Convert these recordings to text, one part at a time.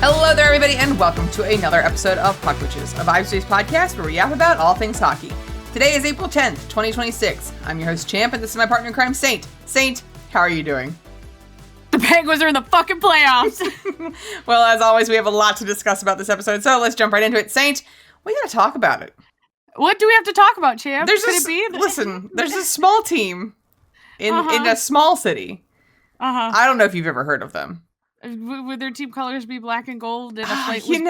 Hello there, everybody, and welcome to another episode of Puck Witches, a Vibes-based podcast where we yap about all things hockey. Today is April 10th, 2026. I'm your host, Champ, and this is my partner in crime, Saint. Saint, how are you doing? The Penguins are in the fucking playoffs. Well, as always, we have a lot to discuss about this episode, so let's jump right into it. Saint, we gotta talk about it. What do we have to talk about, Champ? Listen, there's a small team in a small city. I don't know if you've ever heard of them. Would their team colors be black and gold and a flight maybe.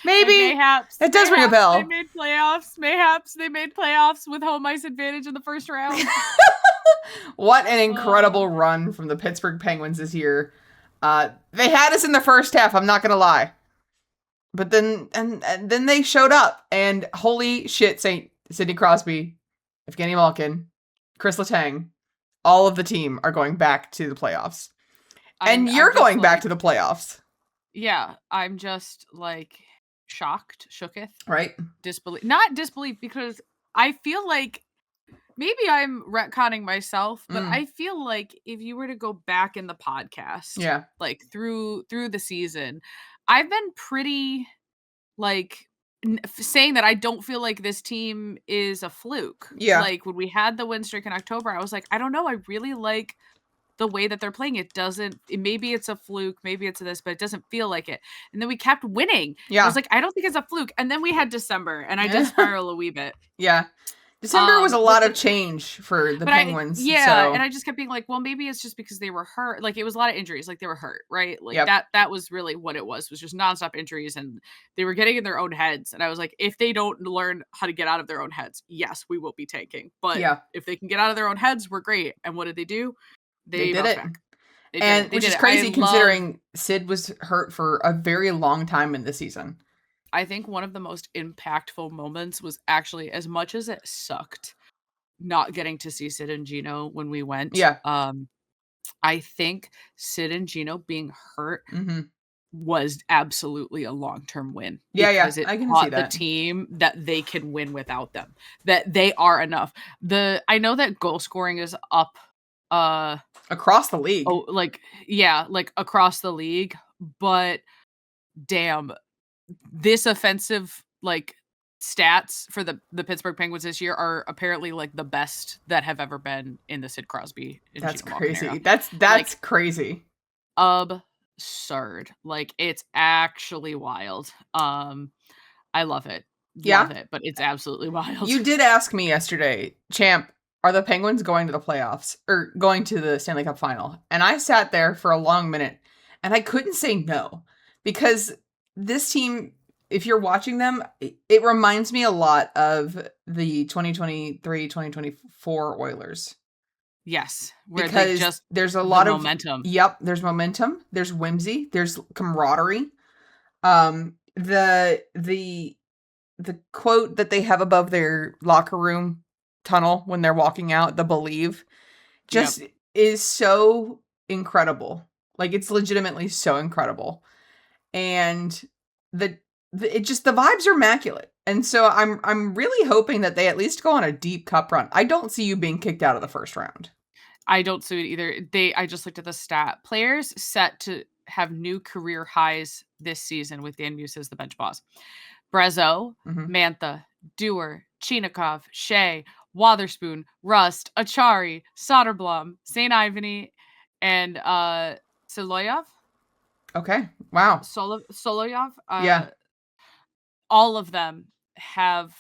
Mayhaps. It does ring a bell. They made playoffs. Mayhaps they made playoffs with home ice advantage in the first round. What an incredible run from the Pittsburgh Penguins this year. They had us in the first half, I'm not gonna lie. But then and then they showed up, and holy shit, Sidney Crosby, Evgeni Malkin, Chris Letang, all of the team are going back to the playoffs. And you're going back to the playoffs. Yeah, I'm just like shooketh. Right. Not disbelief, because I feel like maybe I'm retconning myself, but I feel like if you were to go back in the podcast, like through the season, I've been pretty like saying that I don't feel like this team is a fluke. Yeah. Like when we had the win streak in October, I was like, I don't know, I really like the way that they're playing. Maybe it's a fluke, maybe it's this, but it doesn't feel like it. And then we kept winning. Yeah. I was like, I don't think it's a fluke. And then we had December, and I did spiral a wee bit. Yeah. December was a lot of change for the Penguins. And I just kept being like, well, maybe it's just because they were hurt. Like, it was a lot of injuries. Like, they were hurt, right? Like, that was really what it was just nonstop injuries, and they were getting in their own heads. And I was like, if they don't learn how to get out of their own heads, yes, we will be tanking. But if they can get out of their own heads, we're great. And what did they do? They did it. Which is crazy considering Sid was hurt for a very long time in this season. I think one of the most impactful moments was actually, as much as it sucked not getting to see Sid and Gino when we went. Yeah. I think Sid and Gino being hurt was absolutely a long-term win. Because it I can taught see that. the team that they can win without them. That they are enough. I know that goal scoring is up across the league. Across the league, but damn, this offensive stats for the Pittsburgh Penguins this year are apparently the best that have ever been in the Sid Crosby. That's crazy. That's crazy. Absurd. It's actually wild. I love it. Love it, but it's absolutely wild. You did ask me yesterday, Champ, are the Penguins going to the playoffs or going to the Stanley Cup final? And I sat there for a long minute and I couldn't say no, because this team, if you're watching them, it reminds me a lot of the 2023-2024 Oilers. Yes. Because there's a lot of momentum. Yep. There's momentum. There's whimsy. There's camaraderie. The quote that they have above their locker room tunnel when they're walking out, the believe, just is so incredible. It's legitimately so incredible. And the vibes are immaculate. And so I'm really hoping that they at least go on a deep cup run. I don't see you being kicked out of the first round. I don't see it either. I just looked at the stat. Players set to have new career highs this season with Dan Muse as the bench boss. Brazeau, Mantha, Dewar, Chinikov, Shea, Wotherspoon, Rust, Achari, Soderblom, St. Ivany, and Soloyov. Okay. Wow. Soloyov. Yeah. All of them have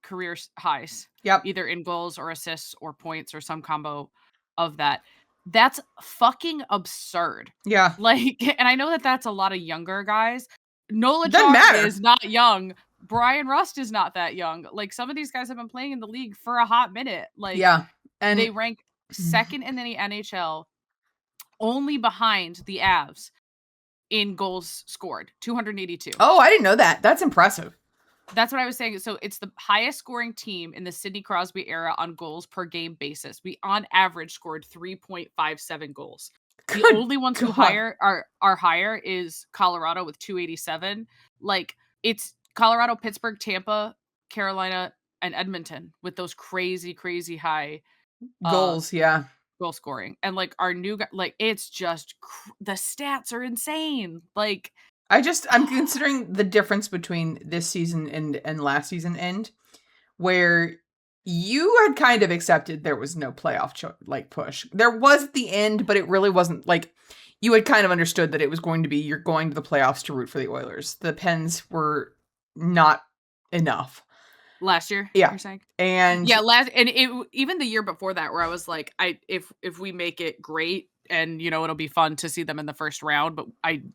career highs. Yep. Either in goals or assists or points or some combo of that. That's fucking absurd. Yeah. And I know that that's a lot of younger guys. Nola Chara is not young. Brian Rust is not that young. Some of these guys have been playing in the league for a hot minute. And they rank second in the NHL, only behind the Avs in goals scored, 282. Oh, I didn't know that. That's impressive. That's what I was saying. So it's the highest scoring team in the Sidney Crosby era on goals per game basis. We on average scored 3.57 goals. The only ones who are higher is Colorado with 287. It's Colorado, Pittsburgh, Tampa, Carolina, and Edmonton with those crazy, crazy high goals. Yeah. goal scoring. And like our new guy, like it's just the stats are insane. Like I'm considering the difference between this season and last season end, where you had kind of accepted there was no playoff push. There was at the end, but it really wasn't like you had kind of understood that it was going to be you're going to the playoffs to root for the Oilers. The Pens were not enough. Last year, yeah, you're saying? And even the year before that, where I was like, if we make it great, and it'll be fun to see them in the first round, but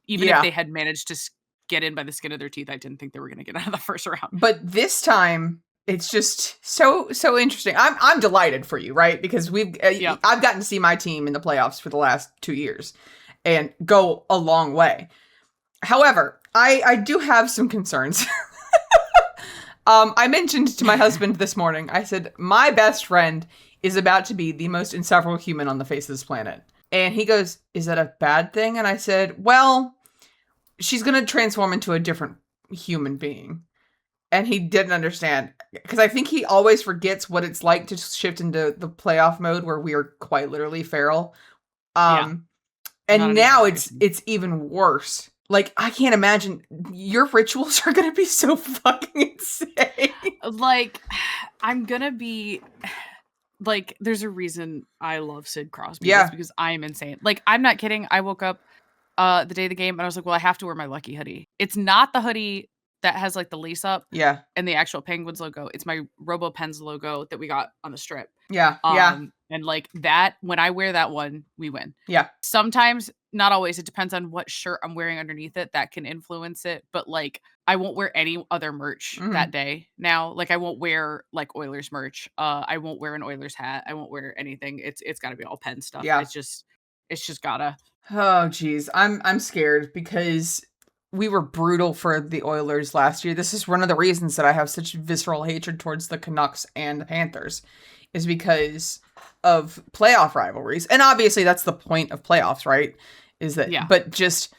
if they had managed to get in by the skin of their teeth, I didn't think they were going to get out of the first round. But this time, it's just so interesting. I'm delighted for you, right? Because I've gotten to see my team in the playoffs for the last 2 years and go a long way. However, I do have some concerns. I mentioned to my husband this morning, I said, my best friend is about to be the most insufferable human on the face of this planet. And he goes, is that a bad thing? And I said, well, she's going to transform into a different human being. And he didn't understand, because I think he always forgets what it's like to shift into the playoff mode where we are quite literally feral. And now it's even worse. Like, I can't imagine your rituals are going to be so fucking insane. Like, I'm going to be like, there's a reason I love Sid Crosby. Yeah. It's because I am insane. Like, I'm not kidding. I woke up the day of the game and I was like, well, I have to wear my lucky hoodie. It's not the hoodie that has like the lace up and the actual Penguins logo. It's my Robo Pens logo that we got on the strip. And like that, when I wear that one, we win. Sometimes, not always, it depends on what shirt I'm wearing underneath it that can influence it, but like I won't wear any other merch that day now. Like I won't wear like Oilers merch. I won't wear an Oilers hat. I won't wear anything. It's got to be all Pen stuff. It's just gotta. Oh geez, I'm scared because we were brutal for the Oilers last year. This is one of the reasons that I have such visceral hatred towards the Canucks and the Panthers, is because of playoff rivalries. And obviously that's the point of playoffs, right? Is that, but just,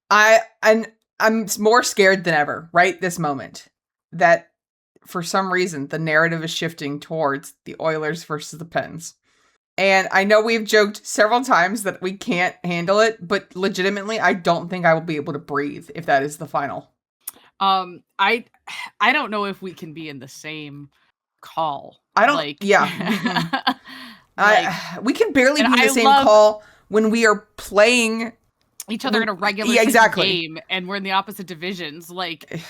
I'm more scared than ever, right? This moment, that for some reason, the narrative is shifting towards the Oilers versus the Pens. And I know we've joked several times that we can't handle it, but legitimately, I don't think I will be able to breathe if that is the final. I don't know if we can be in the same call. I don't like, we can barely be in the same call when we are playing each other in a regular game and we're in the opposite divisions. Like,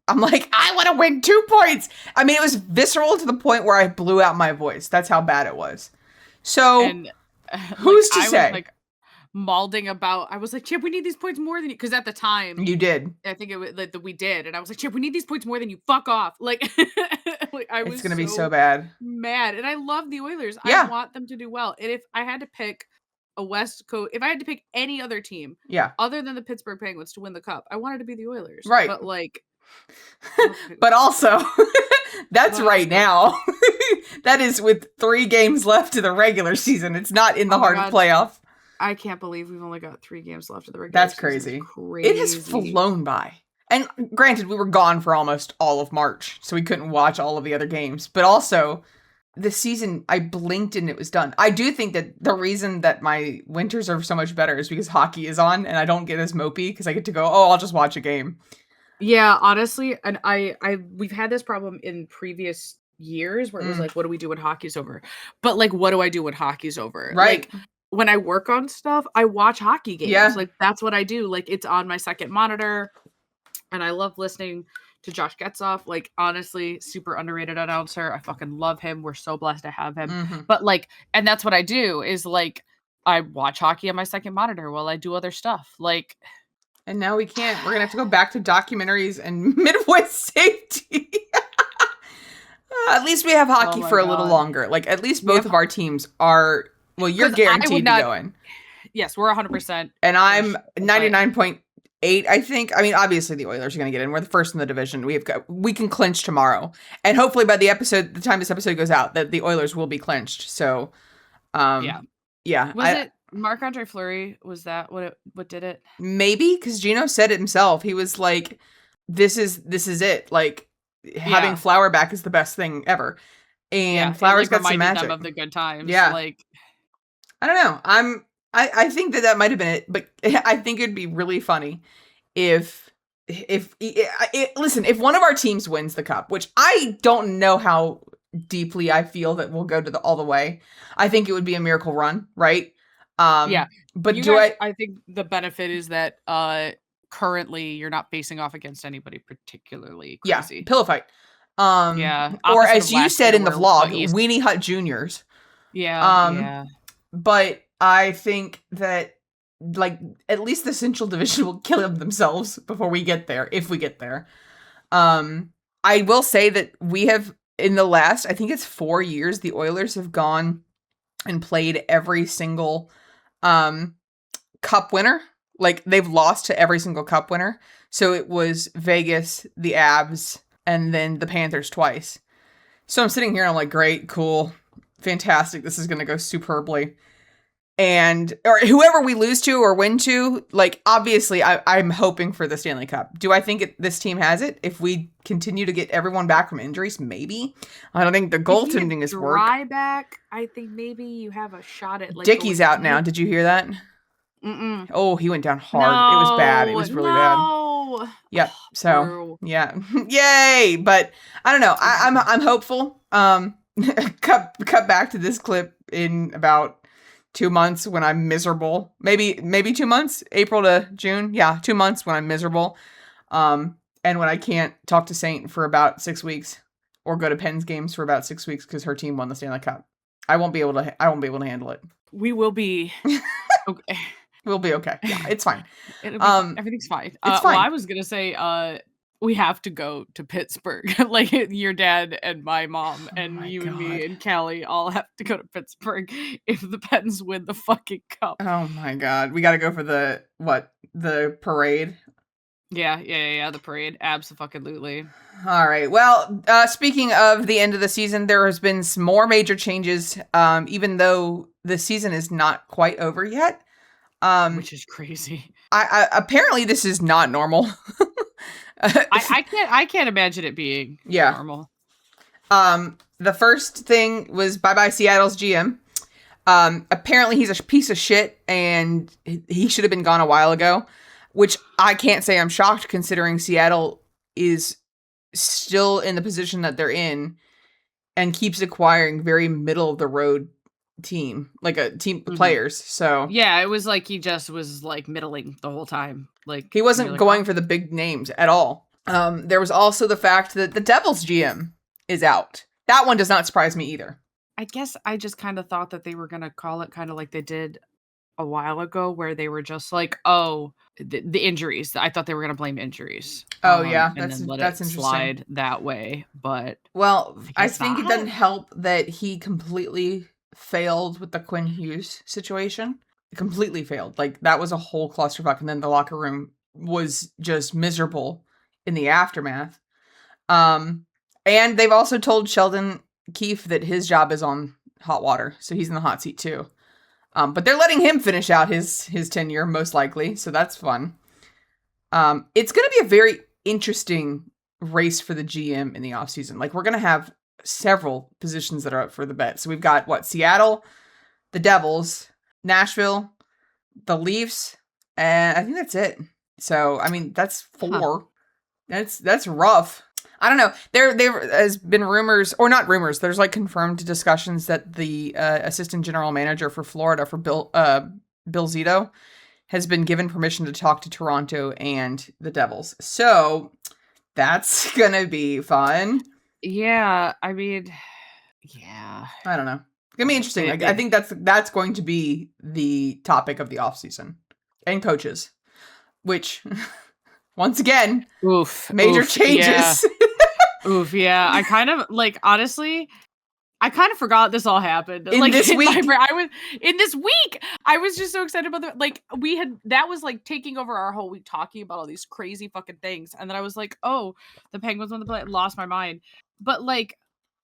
I'm like, I want to win 2 points. I mean, it was visceral to the point where I blew out my voice. That's how bad it was. So, who's to say? I was like malding about. I was like, Chip, we need these points more than you. Because at the time, you did. I think it was like we did, and I was like, Chip, we need these points more than you. Fuck off! Like, it's gonna be so bad. Mad, and I love the Oilers. I want them to do well. And if I had to pick a West Coast, if I had to pick any other team, other than the Pittsburgh Penguins to win the cup, I wanted to be the Oilers. Right, but like, but also, that's right now. That is with 3 games left to the regular season. It's not in the heart of playoff. I can't believe we've only got 3 games left of the regular season. That's crazy. It has flown by. And granted, we were gone for almost all of March, so we couldn't watch all of the other games. But also, this season, I blinked and it was done. I do think that the reason that my winters are so much better is because hockey is on, and I don't get as mopey because I get to go, I'll just watch a game. Yeah, honestly, and we've had this problem in previous years where it was like, what do we do when hockey's over? But like, what do I do when hockey's over? Right. Like, when I work on stuff, I watch hockey games. Yeah. Like, that's what I do. Like, it's on my second monitor, and I love listening to Josh Getzoff. Like, honestly, super underrated announcer. I fucking love him. We're so blessed to have him. But like, and that's what I do is like, I watch hockey on my second monitor while I do other stuff. Like, and now we can't. We're gonna have to go back to documentaries and Midwest safety. At least we have hockey for a little longer. Like, at least both of our teams are. Well, you're guaranteed to go in. Yes, we're 100%. And I'm 99.8, I think. I mean, obviously the Oilers are going to get in. We're the first in the division. We can clinch tomorrow. And hopefully by the time this episode goes out, that the Oilers will be clinched. So, yeah. Was it Marc-Andre Fleury? Was that what did it? Maybe, because Gino said it himself. He was like, this is it. Like, having Flower back is the best thing ever. And Flowers got some magic. Them of the good times. Yeah. Like, I don't know. I think that might have been it, but I think it'd be really funny if listen, if one of our teams wins the cup, which I don't know how deeply I feel that we'll go to all the way. I think it would be a miracle run, right? Yeah. But I think the benefit is that currently you're not facing off against anybody particularly crazy. Yeah, pillow fight. Yeah. Or as you said in the vlog, Weenie Hut Juniors. Yeah. But I think that like at least the Central Division will kill them themselves before we get there, if we get there. I will say that we have in the last, I think it's 4 years, the Oilers have gone and played every single cup winner. Like they've lost to every single cup winner. So it was Vegas, the Abs, and then the Panthers twice. So I'm sitting here and I'm like, great, cool, fantastic. This is going to go superbly. Or whoever we lose to or win to, like, obviously I'm hoping for the Stanley Cup. Do I think this team has it? If we continue to get everyone back from injuries, maybe. I don't think the goaltending is work. Back, I think maybe you have a shot at like. Dickey's out now. Did you hear that? Mm-mm. Oh, he went down hard. It was bad. It was really bad. Yep. So yeah, yay! But I don't know. I'm hopeful. Cut back to this clip in about 2 months when I'm miserable. Maybe 2 months, April to June. Yeah, 2 months when I'm miserable. And when I can't talk to Saint for about 6 weeks or go to Penn's games for about 6 weeks because her team won the Stanley Cup. I won't be able to handle it. We will be okay. We'll be okay. Yeah, it's fine. Everything's fine. It's fine. Well, I was gonna say, we have to go to Pittsburgh. Like your dad and my mom and you and me and Callie all have to go to Pittsburgh if the Pens win the fucking cup. Oh my god, we got to go for the parade. Yeah, the parade. Absolutely. All right. Well, speaking of the end of the season, there has been some more major changes. Even though the season is not quite over yet. Which is crazy. I apparently this is not normal. I can't imagine it being normal. The first thing was bye Seattle's GM. Apparently he's a piece of shit and he should have been gone a while ago, which I can't say I'm shocked considering Seattle is still in the position that they're in and keeps acquiring very middle of the road team, like a team of players. So yeah, it was like he just was like middling the whole time. Like he wasn't going for the big names at all. There was also the fact that the Devils GM is out. That one does not surprise me either. I guess I just kind of thought that they were gonna call it kind of like they did a while ago, where they were just like, oh, the injuries. I thought they were gonna blame injuries. Oh yeah, and that's then let that's it interesting. Slide that way, but well, I think it doesn't help that he completely failed with the Quinn Hughes situation. Completely failed. Like that was a whole clusterfuck, and then the locker room was just miserable in the aftermath. And they've also told Sheldon Keefe that his job is on hot water, so he's in the hot seat too. But they're letting him finish out his tenure most likely, so that's fun. It's going to be a very interesting race for the GM in the offseason. Like we're going to have several positions that are up for the bet. So we've got Seattle, the Devils, Nashville, the Leafs, and I think that's it. So I mean that's 4. That's rough. I don't know. There has been rumors, or not rumors. There's like confirmed discussions that the assistant general manager for Florida for Bill Zito has been given permission to talk to Toronto and the Devils. So that's gonna be fun. Yeah, I mean, yeah. I don't know. It's gonna be interesting. I think that's going to be the topic of the offseason. And coaches. Which, once again, major changes. Yeah. Yeah. I kind of, like, honestly, I kind of forgot this all happened. In this week. In this week, I was just so excited about that was like taking over our whole week talking about all these crazy fucking things. And then I was like, oh, the Penguins won the play, lost my mind. But like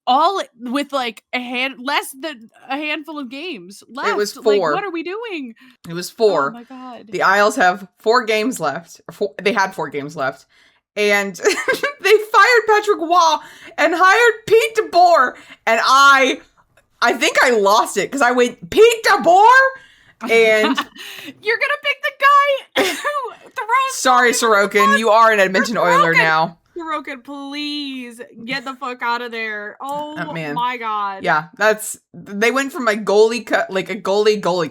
all with like less than a handful of games left. It was 4. Like, what are we doing? It was 4. Oh my God. The Isles have 4 games left. They had 4 games left. And they fired Patrick Waugh and hired Pete DeBoer. And I I think I lost it because I went Pete DeBoer, and you're gonna pick the guy who throws. Sorry, Sorokin, you are an Edmonton Oiler now. Sorokin, please get the fuck out of there. Oh man. My God. Yeah, they went from a goalie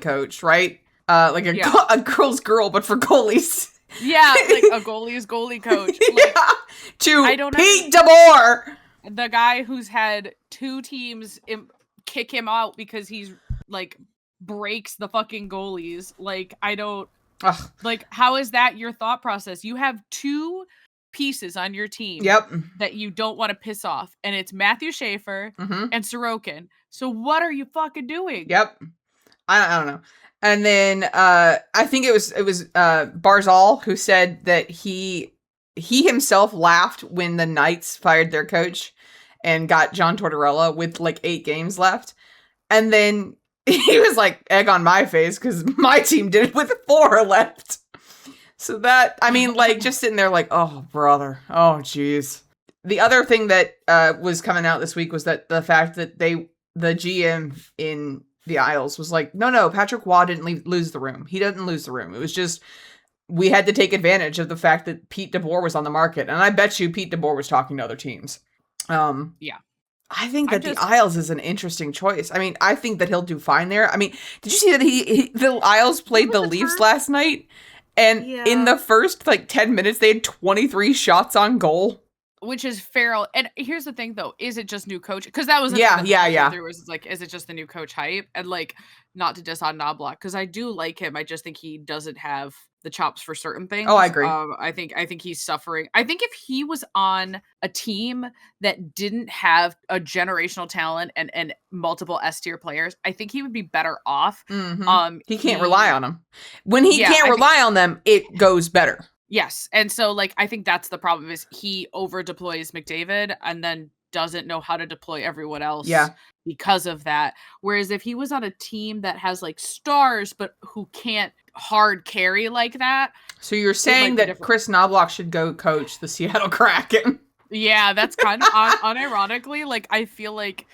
coach, right? Like a girl's girl, but for goalies. Yeah, like a goalie's goalie coach. Like, to Pete DeBoer. The guy who's had 2 teams kick him out because he's like breaks the fucking goalies. Like, I don't. Ugh. Like, how is that your thought process? You have 2 pieces on your team that you don't want to piss off, and it's Matthew Schaefer and Sorokin. So what are you fucking doing? Yep. I don't know. And then I think it was Barzal who said that he himself laughed when the Knights fired their coach and got John Tortorella with like 8 games left. And then he was like, egg on my face because my team did it with 4 left. So that, I mean, like, just sitting there like, oh, brother. Oh, jeez. The other thing that was coming out this week was that the fact that the GM in the Isles was like, no, Patrick Waugh didn't lose the room. He didn't lose the room. It was just, we had to take advantage of the fact that Pete DeBoer was on the market. And I bet you Pete DeBoer was talking to other teams. Yeah. I think that the Isles is an interesting choice. I mean, I think that he'll do fine there. I mean, did you see that the Isles played the Leafs last night? And in the first, 10 minutes, they had 23 shots on goal. Which is feral. And here's the thing, though. Is it just new coach? Because that was... Yeah. There was, is it just the new coach hype? And, not to diss on Knobloch, because I do like him. I just think he doesn't have the chops for certain things. Oh, I agree. I think he's suffering. I think if he was on a team that didn't have a generational talent and multiple S-tier players, I think he would be better off. Mm-hmm. He can't rely on them. When he can't rely on them, it goes better. Yes. And so, I think that's the problem is he over deploys McDavid and then doesn't know how to deploy everyone else because of that. Whereas if he was on a team that has stars, but who can't hard carry like that. So you're saying that Chris Knobloch should go coach the Seattle Kraken? Yeah, that's kind of unironically. I feel like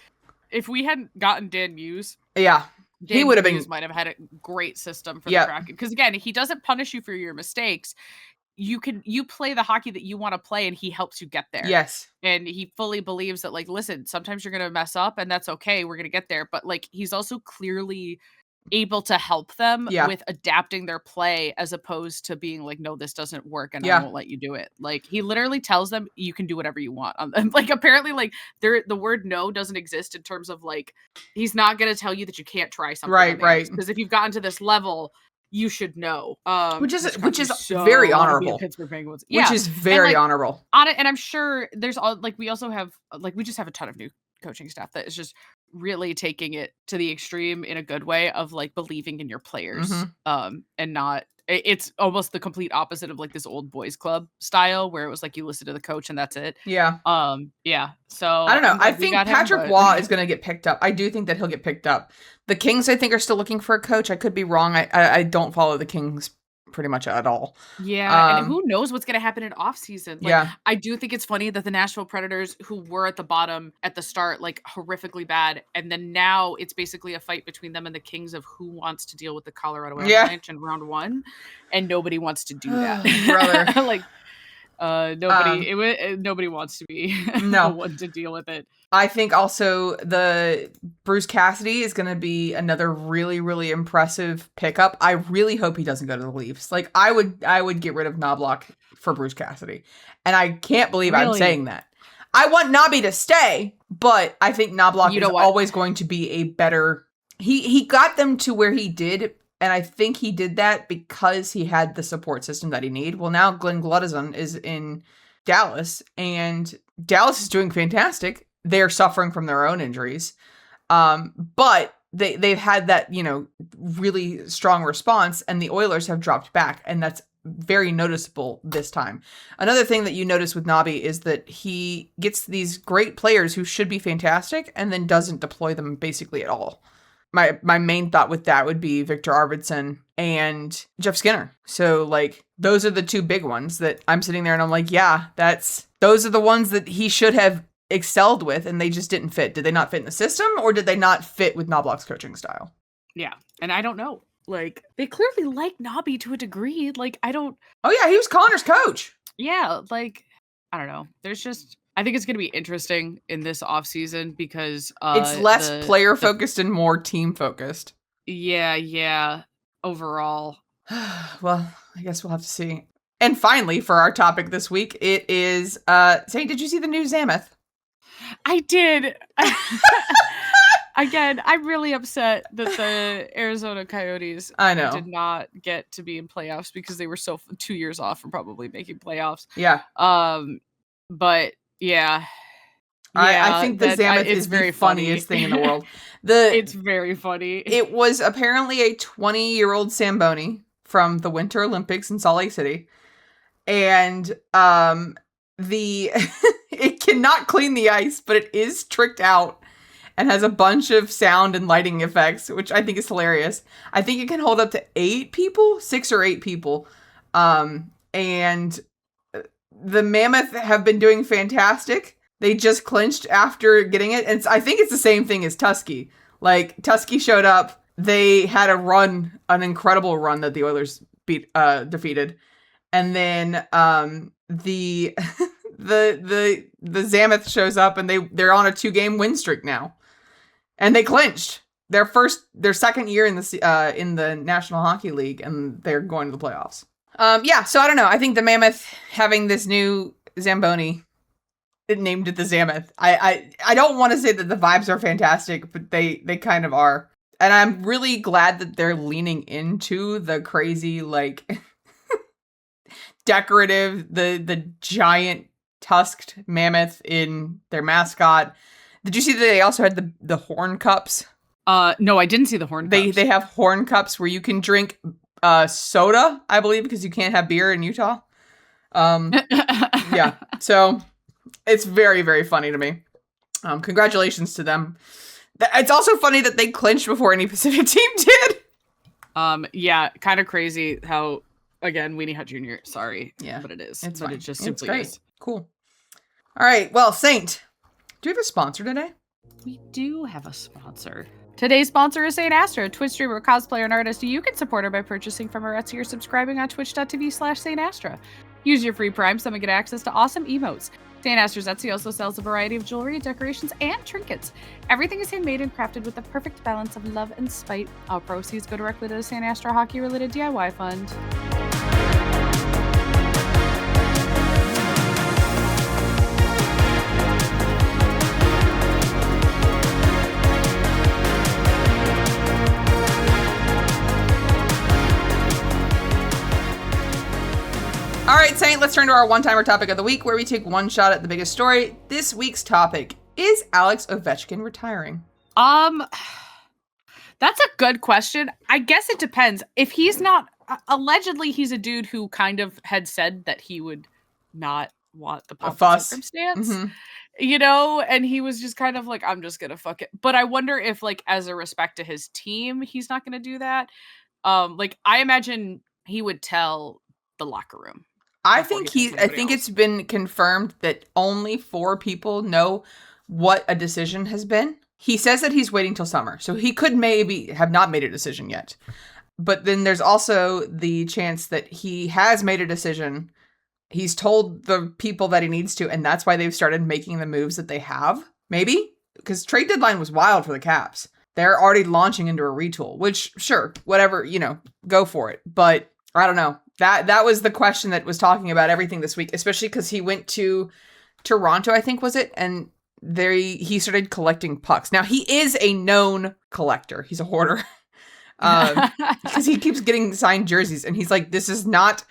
if we hadn't gotten Dan Muse. Yeah. He would have been. Might have had a great system for the Kraken. Because again, he doesn't punish you for your mistakes. You play the hockey that you want to play and he helps you get there. Yes. And he fully believes that listen, sometimes you're going to mess up and that's okay. We're going to get there. But he's also clearly able to help them with adapting their play as opposed to being no, this doesn't work and I won't let you do it. He literally tells them you can do whatever you want on them. Apparently the word no doesn't exist in terms of he's not going to tell you that you can't try something. Right. Because if you've gotten to this level, you should know. Which is very honorable. Pittsburgh Penguins. Which is very honorable. On it, and I'm sure there's we also have we just have a ton of new coaching staff that is just really taking it to the extreme in a good way of believing in your players. And not it's almost the complete opposite of this old boys club style where it was you listen to the coach and that's it. Yeah. So I don't know. I think Patrick Waugh is going to get picked up. I do think that he'll get picked up. The Kings, I think, are still looking for a coach. I could be wrong. I don't follow the Kings pretty much at all. Yeah, and who knows what's going to happen in offseason. I do think it's funny that the Nashville Predators, who were at the bottom at the start, horrifically bad, and then now it's basically a fight between them and the Kings of who wants to deal with the Colorado Avalanche in round 1, and nobody wants to do that. Brother. Nobody wants to be the one to deal with it. I think also the Bruce Cassidy is going to be another really, really impressive pickup. I really hope he doesn't go to the Leafs. I would get rid of Knobloch for Bruce Cassidy. And I can't believe I'm saying that. I want Nobby to stay, but I think Knobloch is always going to be a better... He got them to where he did, and I think he did that because he had the support system that he needed. Well, now Glenn Gluttison is in Dallas, and Dallas is doing fantastic. They're suffering from their own injuries. But they've had that, really strong response, and the Oilers have dropped back, and that's very noticeable this time. Another thing that you notice with Nobby is that he gets these great players who should be fantastic and then doesn't deploy them basically at all. My main thought with that would be Victor Arvidsson and Jeff Skinner. So those are the 2 big ones that I'm sitting there and I'm those are the ones that he should have excelled with, and they just didn't fit. Did they not fit in the system, or did they not fit with Knoblauch's coaching style? Yeah, and I don't know. Like, they clearly like Nobby to a degree. Like, I don't... Oh, yeah, he was Connor's coach. Yeah, like, I don't know. There's just... I think it's going to be interesting in this offseason because... it's less player-focused and more team-focused. Yeah, overall. Well, I guess we'll have to see. And finally, for our topic this week, it is... Saint, did you see the new ZAMMOTH? I did! Again, I'm really upset that the Arizona Coyotes did not get to be in playoffs because they were 2 years off from probably making playoffs. Yeah. But yeah. I think the ZAMMOTH is the funniest thing in the world. It's very funny. It was apparently a 20-year-old Zamboni from the Winter Olympics in Salt Lake City. And it cannot clean the ice, but it is tricked out and has a bunch of sound and lighting effects, which I think is hilarious. I think it can hold up to 6 or 8 people. And the Mammoth have been doing fantastic. They just clinched after getting it. And I think it's the same thing as Tusky. Like, Tusky showed up. They had an incredible run that the Oilers defeated. And then the ZAMMOTH shows up, and they're on a 2-game win streak now. And they clinched their second year in the National Hockey League, and they're going to the playoffs. So I don't know. I think the Mammoth having this new Zamboni, it named it the ZAMMOTH. I don't want to say that the vibes are fantastic, but they kind of are. And I'm really glad that they're leaning into the crazy, like, decorative, the giant tusked mammoth in their mascot. Did you see that they also had the horn cups? No, I didn't see the horn cups. They have horn cups where you can drink soda, I believe, because you can't have beer in Utah. Yeah, so it's very, very funny to me. Congratulations to them. It's also funny that they clinched before any Pacific team did. Yeah, kind of crazy how, again, Weenie Hut Jr., sorry, yeah, but it is. It's but fine. It just simply great. Is. Cool. All right, well, Saint, do we have a sponsor today? We do have a sponsor. Today's sponsor is St. Astra, a Twitch streamer, cosplayer, and artist. You can support her by purchasing from her Etsy or subscribing on twitch.tv/St. Astra. Use your free Prime Summon, get access to awesome emotes. St. Astra's Etsy also sells a variety of jewelry, decorations, and trinkets. Everything is handmade and crafted with the perfect balance of love and spite. All proceeds go directly to the St. Astra hockey-related DIY fund. All right, Saint, let's turn to our one-timer topic of the week, where we take one shot at the biggest story. This week's topic is Alex Ovechkin retiring. That's a good question. I guess it depends. If he's not, allegedly, he's a dude who kind of had said that he would not want the public circumstance, you know, and he was just kind of like, I'm just gonna fuck it. But I wonder if, like, as a respect to his team, he's not gonna do that. Like, I imagine he would tell the locker room. I think it's been confirmed that only 4 people know what a decision has been. He says that he's waiting till summer, so he could maybe have not made a decision yet. But then there's also the chance that he has made a decision. He's told the people that he needs to, and that's why they've started making the moves that they have. Maybe? Because trade deadline was wild for the Caps. They're already launching into a retool, which, sure, whatever, you know, go for it. But I don't know. That was the question that was talking about everything this week, especially because he went to Toronto, I think, was it? And he started collecting pucks. Now, he is a known collector. He's a hoarder. Because he keeps getting signed jerseys, and he's like, this is not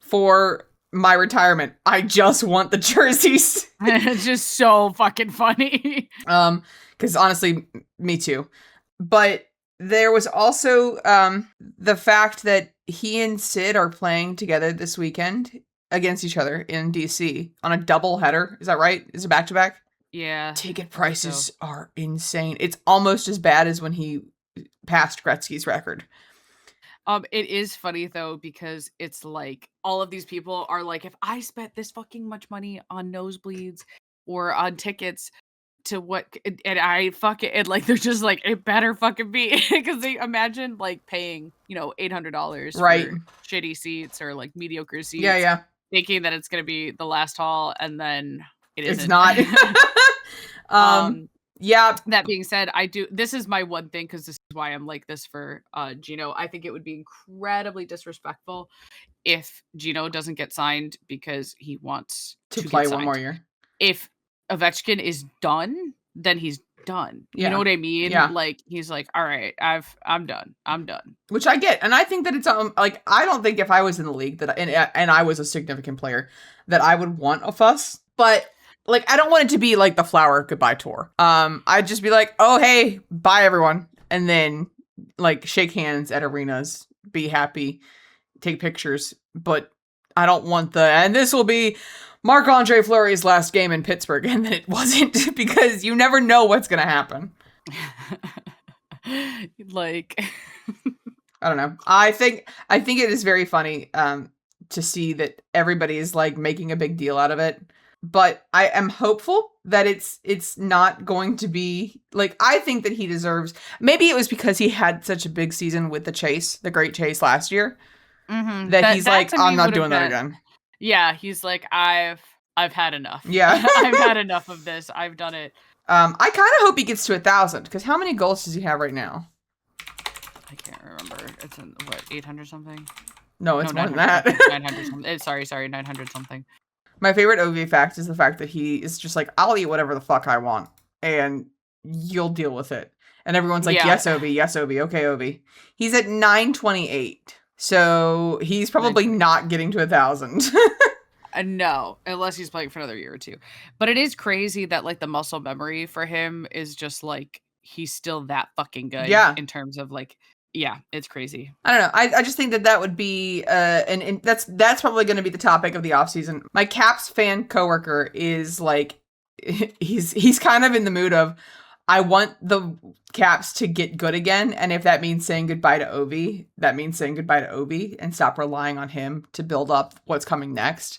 for my retirement. I just want the jerseys. It's just so fucking funny. Because honestly, me too. But there was also the fact that he and Sid are playing together this weekend against each other in DC on a double header. Is that right? Is it back-to-back? Yeah. Ticket prices are insane. It's almost as bad as when he passed Gretzky's record. It is funny though, because it's like all of these people are like, if I spent this fucking much money on nosebleeds, or on tickets to what, and I fucking, and like they're just like, it better fucking be, because they imagine like paying, you know, $800 Right. for shitty seats or like mediocre seats, Yeah. thinking that it's gonna be the last haul, and then it isn't. It's not. Yeah. That being said, this is my one thing, because this is why I'm like this for Gino. I think it would be incredibly disrespectful if Gino doesn't get signed because he wants to play one more year. If Ovechkin is done, then he's done. Yeah. You know what I mean? Yeah. Like, he's like, all right, I'm done. Which I get. And I think that it's like, I don't think if I was in the league that and I was a significant player that I would want a fuss. But like, I don't want it to be like the Flower goodbye tour. I'd just be like, oh hey, bye everyone. And then like shake hands at arenas, be happy, take pictures. But I don't want and this will be Marc-Andre Fleury's last game in Pittsburgh, and then it wasn't, because you never know what's gonna happen. Like, I don't know. I think it is very funny to see that everybody is like making a big deal out of it. But I am hopeful that it's not going to be like, I think that he deserves, maybe it was because he had such a big season with the Great Chase last year, that he's like, I'm not doing that again. Yeah, he's like, I've had enough. Yeah. I've had enough of this. I've done it. I kind of hope he gets to 1,000, because how many goals does he have right now? I can't remember. It's in, what, 800 something? No, it's more than that. 900 something. Sorry, 900 something. My favorite Ovi fact is the fact that he is just like, I'll eat whatever the fuck I want, and you'll deal with it. And everyone's like, yes, Ovi, okay, Ovi. He's at 928, so he's probably not getting to 1,000. No, unless he's playing for another year or two. But it is crazy that like the muscle memory for him is just like, he's still that fucking good. Yeah. In terms of like, yeah, it's crazy. I don't know. I just think that would be, and that's probably going to be the topic of the offseason. My Caps fan coworker is like, he's kind of in the mood of, I want the Caps to get good again. And if that means saying goodbye to Ovi, that means saying goodbye to Ovi and stop relying on him to build up what's coming next.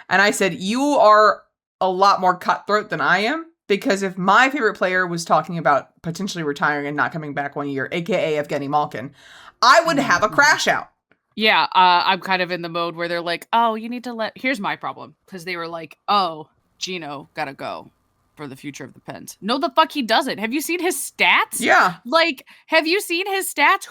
And I said, you are a lot more cutthroat than I am. Because if my favorite player was talking about potentially retiring and not coming back 1 year, aka Evgeni Malkin, I would have a crash out. Yeah, I'm kind of in the mode where they're like, oh, you need to here's my problem. Because they were like, oh, Gino gotta go for the future of the Pens. No, the fuck he doesn't. Have you seen his stats? Yeah. Like, have you seen his stats?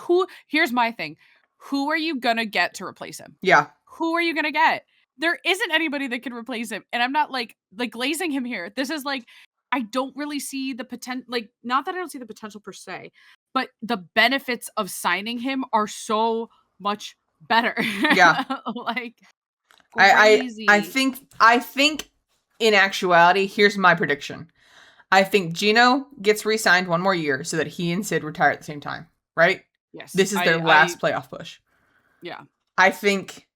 Here's my thing. Who are you gonna get to replace him? Yeah. Who are you gonna get? There isn't anybody that can replace him. And I'm not like glazing him here. This is like, I don't really see the potential, like, not that I don't see the potential per se, but the benefits of signing him are so much better. Yeah. Like, crazy. I think in actuality, here's my prediction. I think Gino gets re-signed 1 more year so that he and Sid retire at the same time, right? Yes. This is their last playoff push. Yeah. I think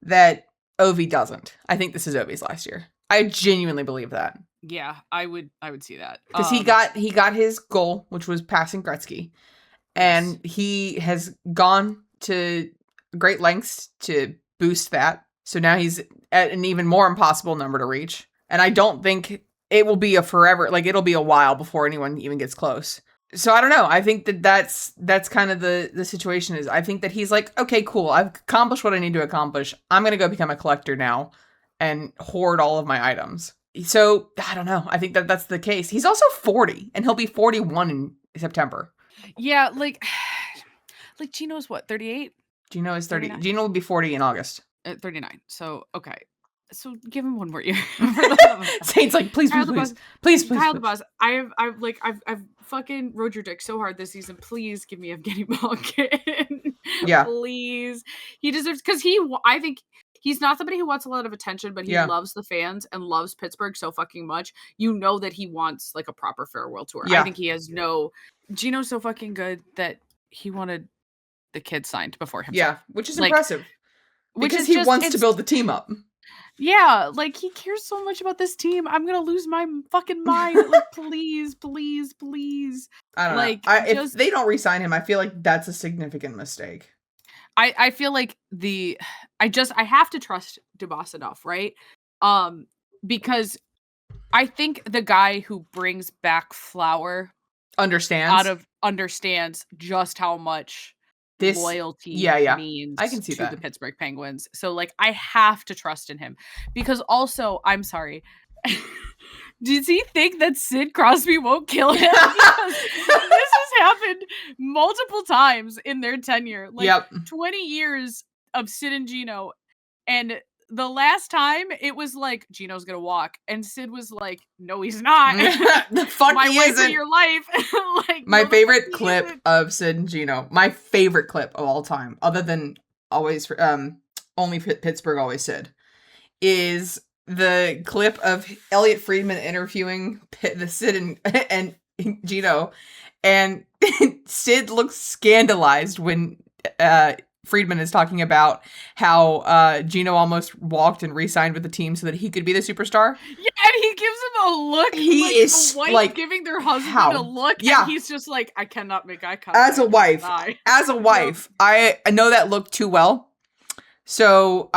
that Ovi doesn't. I think this is Ovi's last year. I genuinely believe that. Yeah, I would see that. Because he got his goal, which was passing Gretzky. And he has gone to great lengths to boost that. So now he's at an even more impossible number to reach. And I don't think it will be it'll be a while before anyone even gets close. So I don't know. I think that's kind of the situation is. I think that he's like, okay, cool. I've accomplished what I need to accomplish. I'm going to go become a collector now and hoard all of my items. So, I don't know. I think that's the case. He's also 40, and he'll be 41 in September. Yeah, like Gino's what, 38? Gino is 30. 39. Gino will be 40 in August. 39. So, okay. So, give him 1 more year. Saint's like, please. Kyle the Boss. I've fucking rode your dick so hard this season. Please give me Evgeni Malkin. Yeah. Please. He deserves, because I think he's not somebody who wants a lot of attention, but he loves the fans and loves Pittsburgh so fucking much. You know that he wants like a proper farewell tour. Yeah. I think he has Gino's so fucking good that he wanted the kid signed before himself. Yeah, which is impressive. Because he wants to build the team up. Yeah, like he cares so much about this team. I'm gonna lose my fucking mind. Like, please. I don't know. If they don't re-sign him, I feel like that's a significant mistake. I feel like I have to trust DeBoer enough, right? Because I think the guy who brings back Flower understands just how much loyalty means I can see to that. the Pittsburgh Penguins. So like I have to trust in him, because also I'm sorry. Does he think that Sid Crosby won't kill him? Because this has happened multiple times in their tenure. Like 20 years of Sid and Gino, and the last time it was like Gino's gonna walk, and Sid was like, "No, he's not." The fuck my he wife isn't. For your life. Like, my no, favorite clip of Sid and Gino. My favorite clip of all time, other than always only Pittsburgh always Sid, is the clip of Elliot Friedman interviewing the Sid and Gino, and Sid looks scandalized when Friedman is talking about how Gino almost walked and re-signed with the team so that he could be the superstar. Yeah, and he gives him a look. He like is a wife like giving their husband a look. Yeah, and he's just like, I cannot make eye contact. As a wife, I know that look too well. So,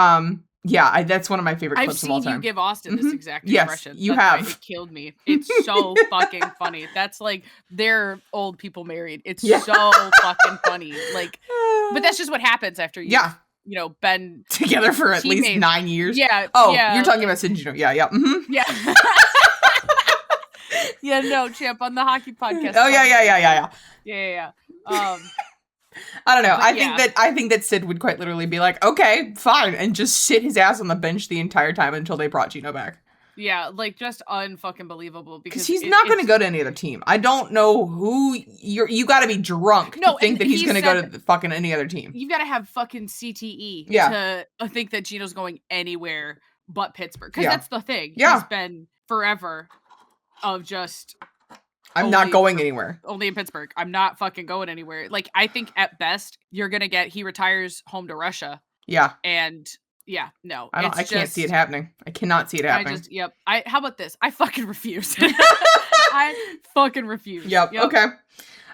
yeah, that's one of my favorite clips of all time. I've seen you give Austin this exact expression. Yes, you have. It killed me. It's so fucking funny. That's like they're old people married. It's so fucking funny. Like, but that's just what happens after you. Yeah. You know, been together for at least 9 years. Yeah. Oh, you're talking about Sid and Gino. Yeah. Mm-hmm. Yeah. Yeah. No, champ, on the hockey podcast. Oh yeah. Yeah. I don't know. I think that Sid would quite literally be like, okay, fine, and just sit his ass on the bench the entire time until they brought Gino back. Yeah, like just unfucking believable, because he's not going to go to any other team. I don't know who you got to be drunk to think that he's going to go to fucking any other team. You've got to have fucking CTE to think that Gino's going anywhere but Pittsburgh, because that's the thing. Yeah. He's been forever of just I'm not going anywhere. Only in Pittsburgh. I'm not fucking going anywhere. Like, I think at best you're going to get he retires home to Russia. Yeah. And yeah, no. I can't see it happening. I cannot see it happening. How about this? I fucking refuse. I fucking refuse. Yep. Okay.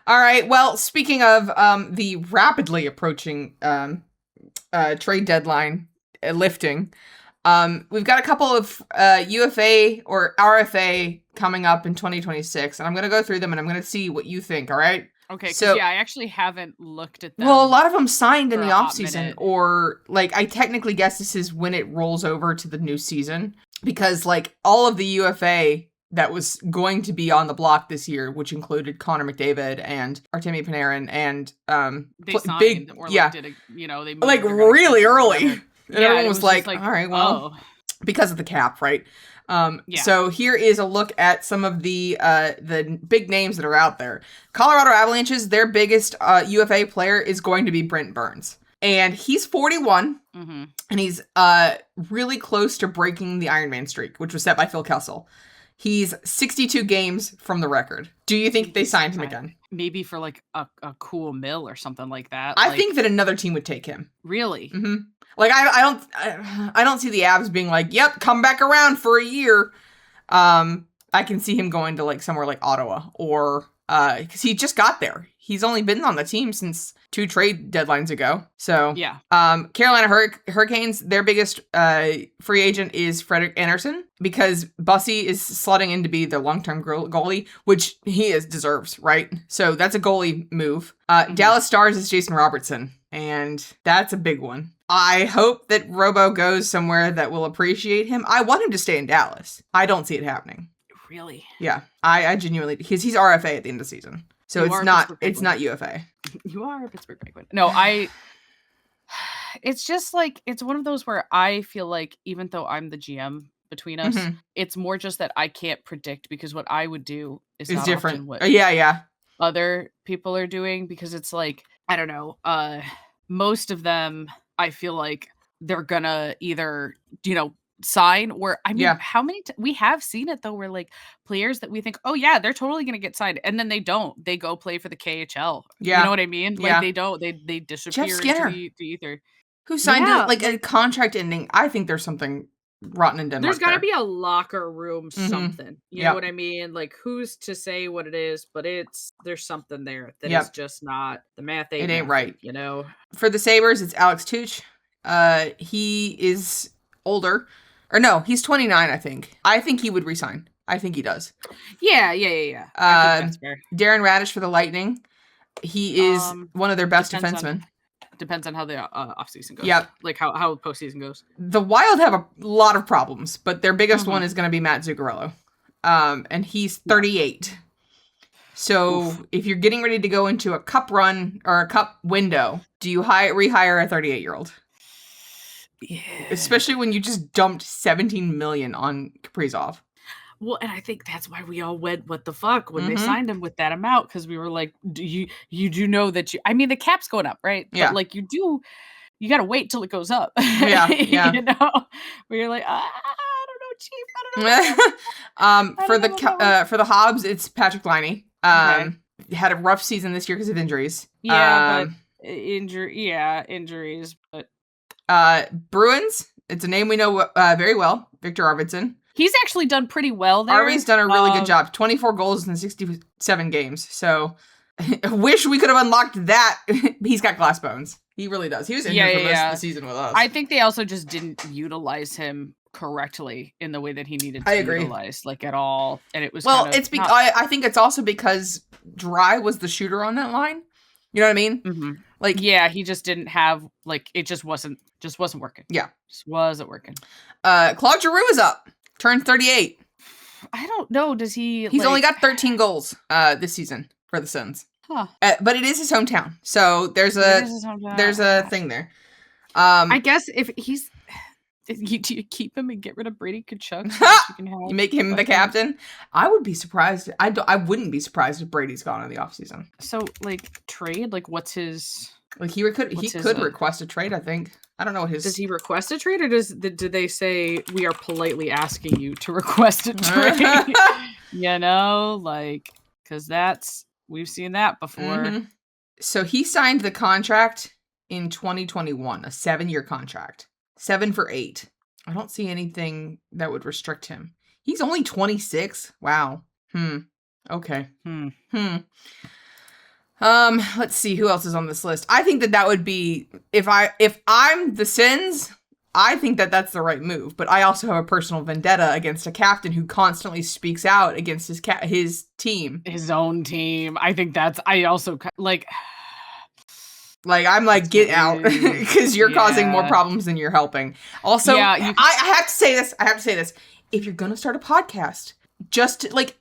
All right. Well, speaking of the rapidly approaching trade deadline lifting, we've got a couple of UFA or RFA coming up in 2026, and I'm going to go through them and I'm going to see what you think, all right? Okay, so I actually haven't looked at them. Well, a lot of them signed in the offseason, or like I technically guess this is when it rolls over to the new season, because like all of the UFA that was going to be on the block this year, which included Connor McDavid and Artemi Panarin and they signed or did a, they moved like really early. And everyone was like, all right, well, because of the cap, right? So here is a look at some of the big names that are out there. Colorado Avalanche's, their biggest UFA player is going to be Brent Burns. And he's 41, and he's really close to breaking the Ironman streak, which was set by Phil Kessel. He's 62 games from the record. Do you think they signed him again? Maybe for like a cool mill or something like that. I think that another team would take him. Really? Mm-hmm. Like I don't see the Avs being like, "Yep, come back around for a year." I can see him going to like somewhere like Ottawa, or because he just got there. He's only been on the team since 2 trade deadlines ago. So yeah. Carolina Hurricanes, their biggest free agent is Frederik Andersen, because Bussy is slotting in to be the long-term goalie, which he deserves, right? So that's a goalie move. Dallas Stars is Jason Robertson, and that's a big one. I hope that Robo goes somewhere that will appreciate him. I want him to stay in Dallas. I don't see it happening. Really? Yeah, I genuinely, because he's RFA at the end of the season, so it's not UFA. You are a Pittsburgh Penguin. No, it's just like, it's one of those where I feel like, even though I'm the GM between us, it's more just that I can't predict, because what I would do is not different. What other people are doing, because it's like, I don't know, most of them, I feel like they're gonna either, sign, or how many we have seen it though, where like players that we think, oh yeah, they're totally gonna get signed, and then they don't. They go play for the KHL. You know what I mean? Like they don't. They disappear into the ether. Who signed a contract ending? I think there's something rotten in Denmark. There's got to be a locker room something. You know what I mean? Like, who's to say what it is? But there's something there that is just not the math. It ain't right. For the Sabres, it's Alex Tuch. He is older. Or no, he's 29, I think. I think he would resign. I think he does. Yeah. I think that's fair. Darren Radish for the Lightning. He is one of their best defensemen. Depends on how the offseason goes. Yep. Like how postseason goes. The Wild have a lot of problems, but their biggest one is going to be Matt Zuccarello. And he's 38. So if you're getting ready to go into a cup run or a cup window, do you rehire a 38-year-old? Yeah. Especially when you just dumped $17 million on Kaprizov. Well, and I think that's why we all went, what the fuck, when they signed him with that amount, because we were like, you do know that I mean, the cap's going up, right? Yeah. But like you got to wait till it goes up. Yeah. You know, where you're like, I don't know, Chief. I don't know. For the Habs, it's Patrick Laine. Had a rough season this year because of injuries. Yeah, but injuries. But Bruins, it's a name we know very well. Victor Arvidsson. He's actually done pretty well there. Arvy's done a really good job. 24 goals in 67 games. So I wish we could have unlocked that. He's got glass bones. He really does. He was injured for most of the season with us. I think they also just didn't utilize him correctly in the way that he needed to be utilized, like at all. And it was I think it's also because Dry was the shooter on that line. You know what I mean? Mm-hmm. Like, yeah, he just didn't have, like, it just wasn't working. Yeah. Just wasn't working. Claude Giroux is up. Turned 38. I don't know. Does he? He's only got 13 goals this season for the Sens. Huh. But it is his hometown, so there's a thing there. I guess if he's, do you keep him and get rid of Brady Tkachuk? So you make him the captain. I would be surprised. I wouldn't be surprised if Brady's gone in the offseason. So like trade, like what's his? Like he could request a trade. I think. I don't know what his. Does he request a trade, or do they say we are politely asking you to request a trade? You know, like, because we've seen that before. Mm-hmm. So he signed the contract in 2021, a 7-year contract, 7 for 8. I don't see anything that would restrict him. He's only 26. Wow. Okay. Let's see who else is on this list. I think that would be if I'm the Sens, I think that that's the right move. But I also have a personal vendetta against a captain who constantly speaks out against his team, his own team. I think I also like I'm like, get out because you're causing more problems than you're helping. Also, I have to say this. If you're gonna start a podcast, just like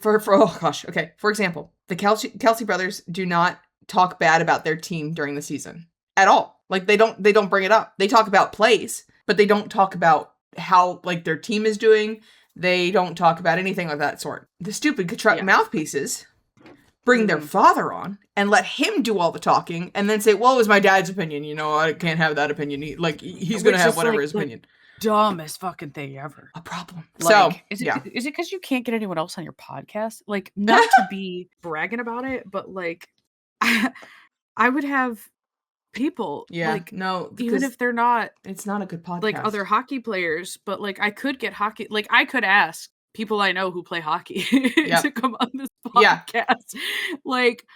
for example, the Kelsey brothers do not talk bad about their team during the season at all. Like they don't bring it up. They talk about plays, but they don't talk about how like their team is doing. They don't talk about anything of that sort. The stupid mouthpieces bring their father on and let him do all the talking and then say, well, it was my dad's opinion. You know, I can't have that opinion. He's going to have whatever his opinion. Dumbest fucking thing ever. A problem. Like, so, is it because you can't get anyone else on your podcast? Like, not to be bragging about it, but like, I would have people. Yeah. Like, no, even if they're not. It's not a good podcast. Like other hockey players, but like, I could get hockey. Like, I could ask people I know who play hockey to come on this podcast. Like,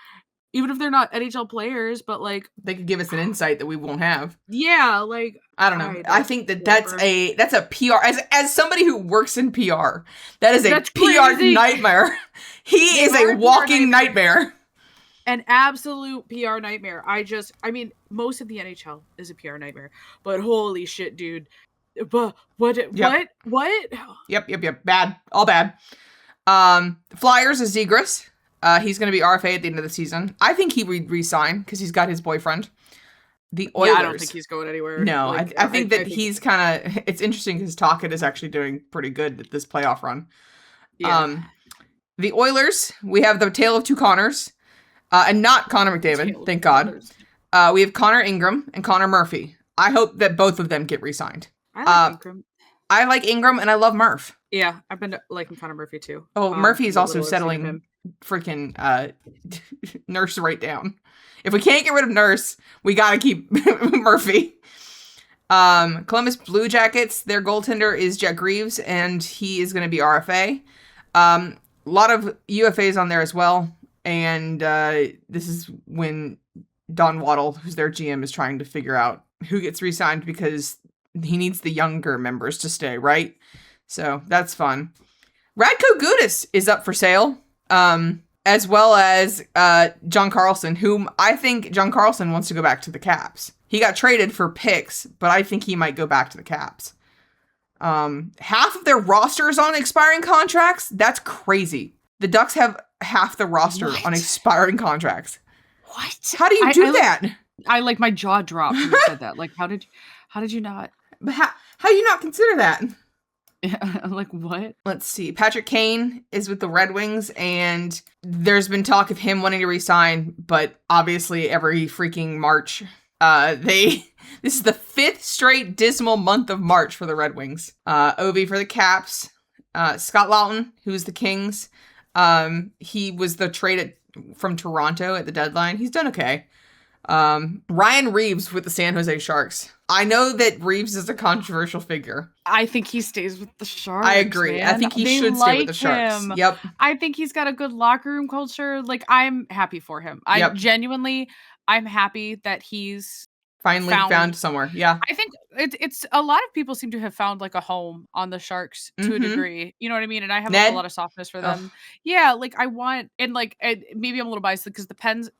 even if they're not NHL players, but like they could give us an insight that we won't have. Yeah, like I don't know. I think that's a PR as somebody who works in PR. That's PR crazy. Nightmare. He is a walking nightmare. An absolute PR nightmare. I mean, most of the NHL is a PR nightmare, but holy shit, dude. But what? Yep. Bad. All bad. Flyers is Zegras. He's going to be RFA at the end of the season. I think he would resign because he's got his boyfriend. The Oilers. Yeah, I don't think he's going anywhere. No, like, I think he's kind of. It's interesting because Tocchet is actually doing pretty good at this playoff run. Yeah. The Oilers. We have the tale of two Connors, and not Connor McDavid. Thank God. We have Connor Ingram and Connor Murphy. I hope that both of them get re-signed. I like Ingram. I like Ingram and I love Murph. Yeah, I've been liking Connor Murphy too. Oh, Murphy is also settling freaking Nurse right down. If we can't get rid of Nurse, we gotta keep Murphy. Columbus Blue Jackets, their goaltender is Jack Greaves, and he is going to be RFA. A lot of UFAs on there as well, and this is when Don Waddle, who's their GM, is trying to figure out who gets re-signed because he needs the younger members to stay, right? So that's fun. Radko Gudas is up for sale, as well as John Carlson, whom I think John Carlson wants to go back to the Caps. He got traded for picks, but I think he might go back to the Caps. Half of their roster is on expiring contracts. That's crazy. The Ducks have half the roster on expiring contracts. What? How do you do that? Like my jaw dropped when you said that. Like, how did you not? But how do you not consider that? Like what? Let's see. Patrick Kane is with the Red Wings, and there's been talk of him wanting to resign, but obviously every freaking March, this is the 5th straight dismal month of March for the Red Wings. Ovi for the Caps. Scott Laughton, who's the Kings. He was the trade from Toronto at the deadline. He's done okay. Ryan Reeves with the San Jose Sharks. I know that Reeves is a controversial figure. I think he stays with the Sharks. I agree. Man. I think he should stay with the Sharks. Him. Yep. I think he's got a good locker room culture. Like, I'm happy for him. I'm happy that he's finally found somewhere. Yeah. I think it's a lot of people seem to have found like a home on the Sharks to a degree. You know what I mean? And I have like, a lot of softness for them. Yeah. Like I want, and like, maybe I'm a little biased because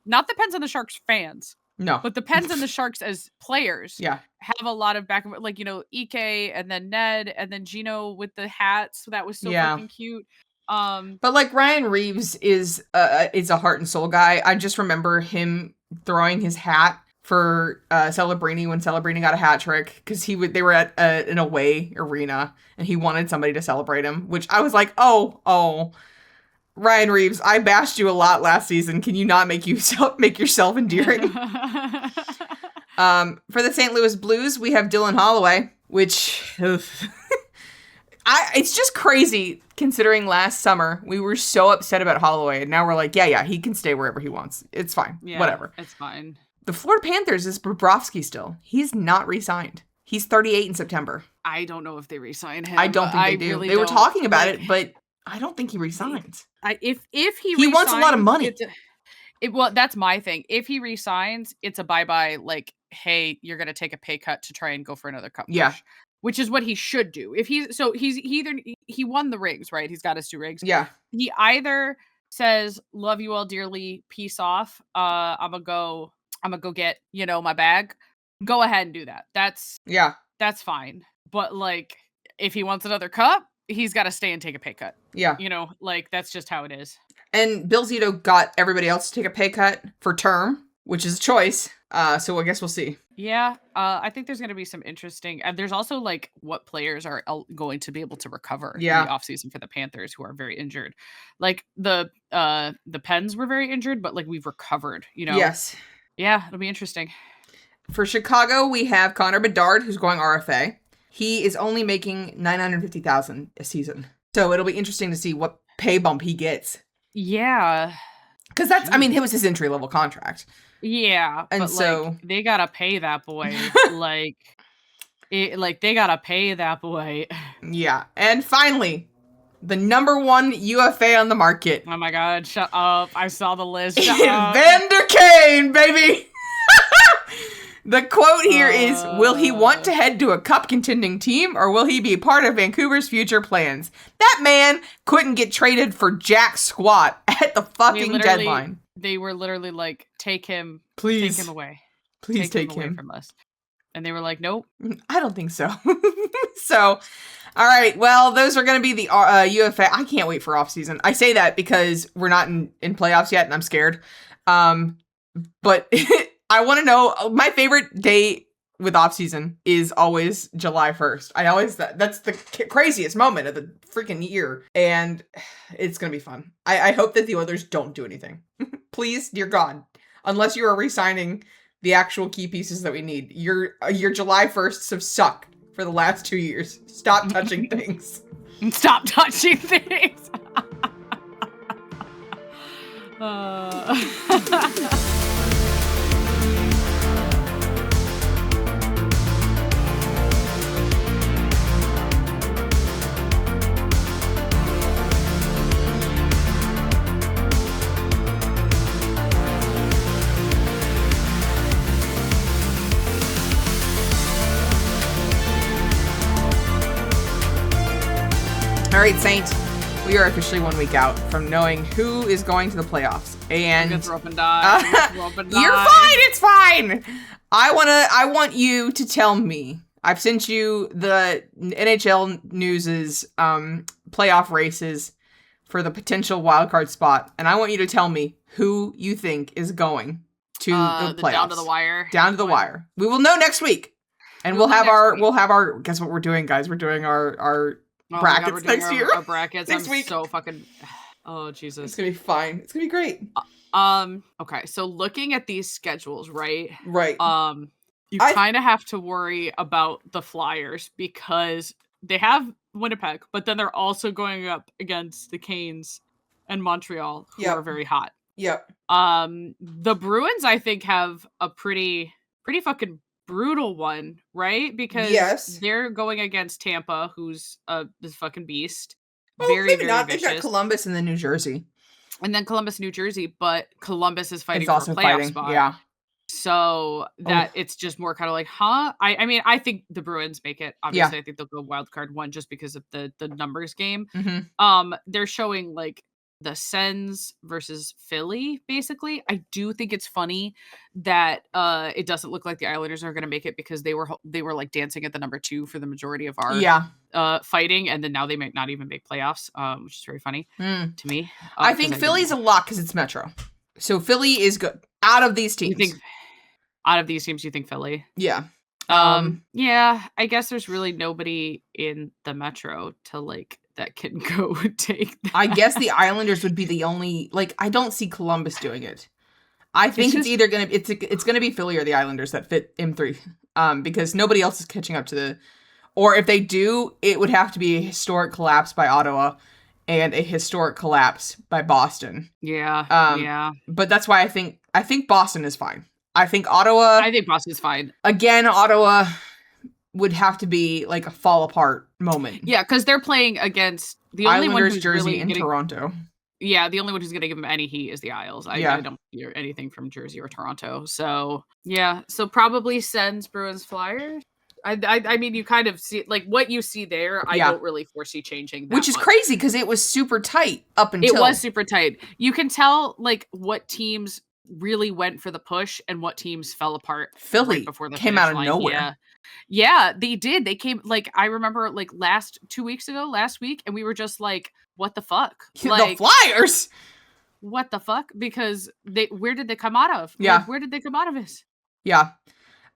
not the Pens and the Sharks fans. No. But the Pens and the Sharks as players have a lot of back, like, Ike and then Ned and then Gino with the hats. So that was so fucking cute. But like Ryan Reeves is a heart and soul guy. I just remember him throwing his hat for Celebrini when Celebrini got a hat trick because they were at an away arena and he wanted somebody to celebrate him, which I was like, oh. Ryan Reeves, I bashed you a lot last season. Can you not make yourself endearing? For the St. Louis Blues, we have Dylan Holloway, which it's just crazy considering last summer we were so upset about Holloway, and now we're like, yeah, he can stay wherever he wants. It's fine. Yeah, whatever. It's fine. The Florida Panthers is Bobrovsky still. He's not re-signed. He's 38 in September. I don't know if they re-sign him. I don't think they do. Really they were talking about it, but I don't think he resigns. If he wants a lot of money. Well, that's my thing. If he resigns, it's a bye-bye. Like, hey, you're gonna take a pay cut to try and go for another cup. Yeah, push, which is what he should do. If he won the rings, right? He's got his 2 rings. Yeah. He either says, "Love you all dearly, peace off. I'm gonna go get my bag." Go ahead and do that. That's fine. But like, if he wants another cup, he's got to stay and take a pay cut. Yeah. Like that's just how it is. And Bill Zito got everybody else to take a pay cut for term, which is a choice. So I guess we'll see. Yeah. I think there's going to be some interesting, and there's also like what players are going to be able to recover in the offseason for the Panthers who are very injured. Like the Pens were very injured, but like we've recovered, Yes. Yeah. It'll be interesting. For Chicago, we have Connor Bedard, who's going RFA. He is only making $950,000 a season. So it'll be interesting to see what pay bump he gets. Yeah. Because it was his entry-level contract. Yeah. And so they got to pay that boy. They got to pay that boy. Yeah. And finally, the number 1 UFA on the market. Oh my God. Shut up. I saw the list. Shut up. Vander Kane, baby. The quote here is, will he want to head to a cup contending team or will he be a part of Vancouver's future plans? That man couldn't get traded for jack squat at the fucking deadline. They were literally like, take him. Please. Take him away. Please take him away from us. And they were like, nope. I don't think so. So, all right. Well, those are going to be the UFA. I can't wait for offseason. I say that because we're not in playoffs yet and I'm scared. But... I want to know, my favorite day with offseason is always July 1st. That's the craziest moment of the freaking year. And it's going to be fun. I hope that the Oilers don't do anything. Please, dear God, unless you are re-signing the actual key pieces that we need. Your July 1sts have sucked for the last 2 years. Stop touching things. Stop touching things. All right, Saint. we are officially 1 week out from knowing who is going to the playoffs. And you're fine. It's fine. I want you to tell me. I've sent you the NHL News's playoff races for the potential wildcard spot, and I want you to tell me who you think is going to the playoffs. Down to the wire. Down to the wire. We will know next week, and we'll have our. Guess what we're doing, guys? We're doing our brackets next year. Our brackets next week. So fucking. Oh Jesus! It's gonna be fine. It's gonna be great. Okay, so looking at these schedules, right? Right. You kind of have to worry about the Flyers because they have Winnipeg, but then they're also going up against the Canes and Montreal, who are very hot. Yep. The Bruins, I think, have a pretty fucking brutal one, right? Because they're going against Tampa, who's this fucking beast. Well, very not. vicious. They've got Columbus and then New Jersey. And then Columbus, New Jersey, but Columbus is fighting for a playoff spot. Yeah. So that it's just more kind of like, huh? I mean, I think the Bruins make it. Obviously, I think they'll go wild card 1 just because of the numbers game. Mm-hmm. They're showing like the Sens versus Philly, basically. I do think it's funny that it doesn't look like the Islanders are going to make it because they were like dancing at the number 2 for the majority of our fighting, and then now they might not even make playoffs, which is very funny to me. I think Philly's a lock because it's Metro. So Philly is good out of these teams. Out of these teams, you think Philly? Yeah. Yeah, I guess there's really nobody in the Metro to like that can go take that. I guess the Islanders would be the only, like, I don't see Columbus doing it. I think it's either going to, it's going to be Philly or the Islanders that fit M3. Because nobody else is catching up to or if they do, it would have to be a historic collapse by Ottawa and a historic collapse by Boston. Yeah. But that's why I think Boston is fine. I think Boston's fine. Again, Ottawa would have to be like a fall apart moment. Yeah, because they're playing against the only Islanders, one who's Jersey, really and Toronto. Yeah, the only one who's going to give them any heat is the Isles. I don't hear anything from Jersey or Toronto. So yeah, so probably Sens, Bruins, Flyers. I mean, you kind of see like what you see there. I don't really foresee changing. Which is crazy because it was super tight up until it was super tight. You can tell like what teams really went for the push and what teams fell apart. Philly right before the came out of nowhere. Yeah, they did. They came like I remember like last week, and we were just like, "What the fuck?" Like, the Flyers. What the fuck? Because where did they come out of? Yeah, like, where did they come out of this? Yeah.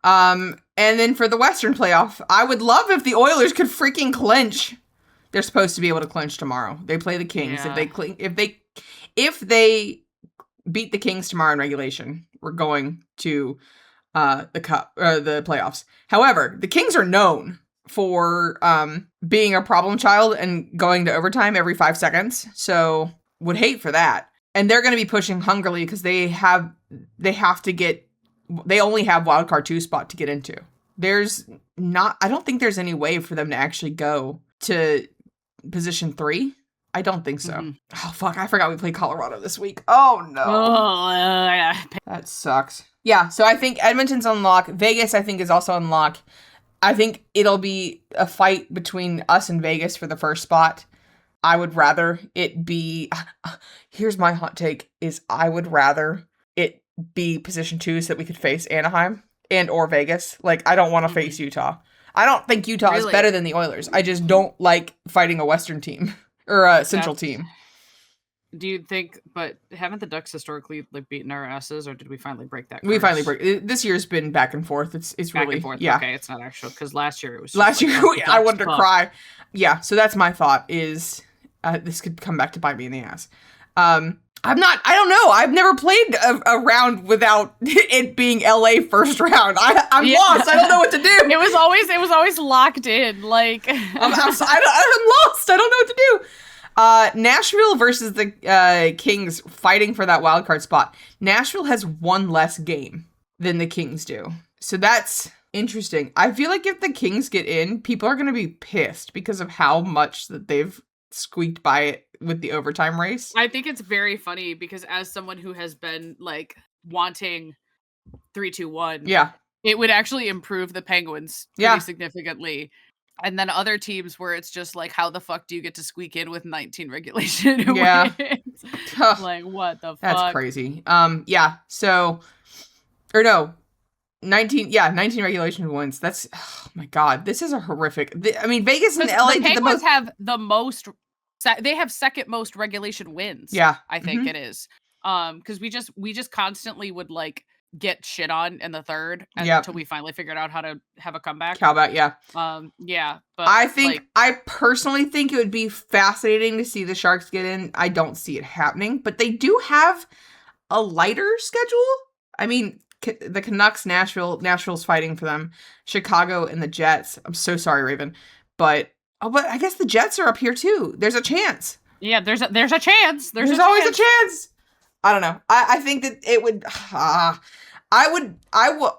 And then for the Western playoff, I would love if the Oilers could freaking clinch. They're supposed to be able to clinch tomorrow. They play the Kings. Yeah. If they beat the Kings tomorrow in regulation, we're going to the playoffs. However, the Kings are known for being a problem child and going to overtime every 5 seconds. So would hate for that. And they're going to be pushing hungrily because they only have wildcard 2 spot to get into. I don't think there's any way for them to actually go to position 3. I don't think so. Mm-hmm. Oh, fuck. I forgot we played Colorado this week. Oh, no. That sucks. Yeah, so I think Edmonton's on lock. Vegas, I think, is also on lock. I think it'll be a fight between us and Vegas for the first spot. I would rather it be... Here's my hot take, is I would rather it be position 2 so that we could face Anaheim or Vegas. Like, I don't want to face Utah. I don't think Utah is better than the Oilers. I just don't like fighting a Western team. Or a Central team. Do you think, but haven't the Ducks historically like beaten our asses, or did we finally break that curse? We finally break. This year's been back and forth. It's back really, and forth. Yeah. Okay, it's not actual, because last year it was I wanted to cry. Yeah, so that's my thought is, this could come back to bite me in the ass. I don't know. I've never played a round without it being LA first round. I'm lost. I don't know what to do. It was always locked in. Like I'm lost. I don't know what to do. Nashville versus the Kings fighting for that wild card spot. Nashville has one less game than the Kings do. So that's interesting. I feel like if the Kings get in, people are going to be pissed because of how much that they've squeaked by it with the overtime race. I think it's very funny because as someone who has been like wanting 3-2-1, yeah, it would actually improve the Penguins pretty significantly. And then other teams where it's just like, how the fuck do you get to squeak in with 19 regulation wins? Like, what the fuck? That's crazy. Yeah. So, or no, 19 regulation wins. That's, oh my God, this is a horrific. I mean, Vegas and LA the Penguins have the most. They have second most regulation wins. Yeah, I think it is. Because we just constantly would like get shit on in the third until we finally figured out how to have a comeback. Yeah. Yeah. But I personally think it would be fascinating to see the Sharks get in. I don't see it happening, but they do have a lighter schedule. I mean, the Canucks, Nashville's fighting for them. Chicago and the Jets. I'm so sorry, Raven, but I guess the Jets are up here too. There's a chance. Yeah, there's a chance. There's always a chance. I don't know. I think that it would. I would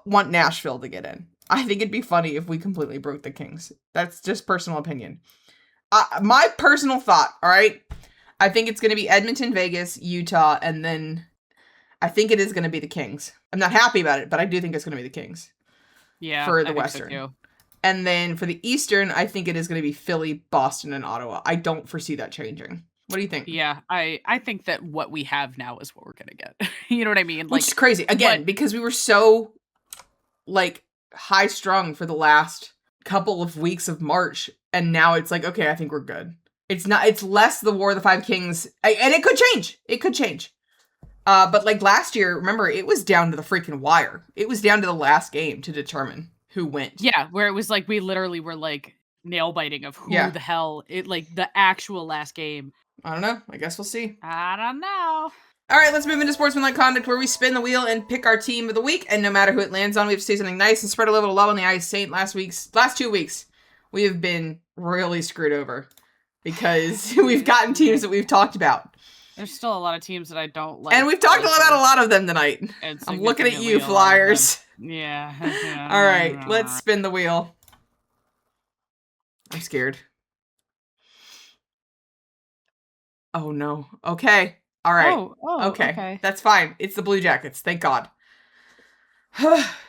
want Nashville to get in. I think it'd be funny if we completely broke the Kings. That's just personal opinion. My personal thought. All right. I think it's going to be Edmonton, Vegas, Utah, and then I think it is going to be the Kings. I'm not happy about it, but I do think it's going to be the Kings. Yeah. For the Western. So too. And then for the Eastern, I think it is going to be Philly, Boston, and Ottawa. I don't foresee that changing. What do you think? Yeah, I think that what we have now is what we're going to get. You know what I mean? Which is crazy. Again, because we were so, like, high-strung for the last couple of weeks of March, and now it's like, okay, I think we're good. It's less the War of the Five Kings, and it could change. It could change. But, like, last year, remember, it was down to the freaking wire. It was down to the last game to determine who went. Yeah, where it was like, we literally were, like, nail-biting of who the hell, the actual last game. I don't know. I guess we'll see. I don't know. All right, let's move into Sportsmanlike Conduct, where we spin the wheel and pick our team of the week. And no matter who it lands on, we have to say something nice and spread a little love on the ice. Saint, last 2 weeks, we have been really screwed over because we've gotten teams that we've talked about. There's still a lot of teams that I don't like. And we've talked about a lot of them tonight. I'm looking at you, Flyers. Yeah. All right, let's spin the wheel. I'm scared. Oh, no. Okay. All right. Oh, okay. That's fine. It's the Blue Jackets. Thank God.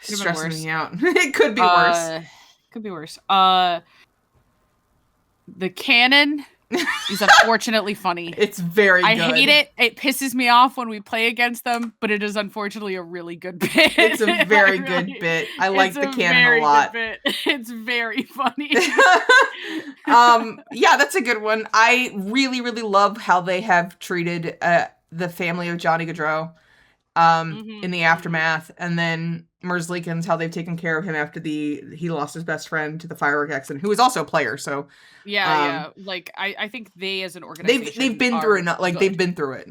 Stressing me out. It could be worse. Could be worse. The Cannon is unfortunately funny. It's very good. I hate it. It pisses me off when we play against them, but it is unfortunately a really good bit. It's a very good bit. I like the Cannon a lot. It's very funny. Yeah, that's a good one. I really, really love how they have treated the family of Johnny Gaudreau in the aftermath, and then Merzlikins, how they've taken care of him after he lost his best friend to the firework accident, who was also a player. So yeah. Like I think they as an organization they've been through enough. Like they've been through it.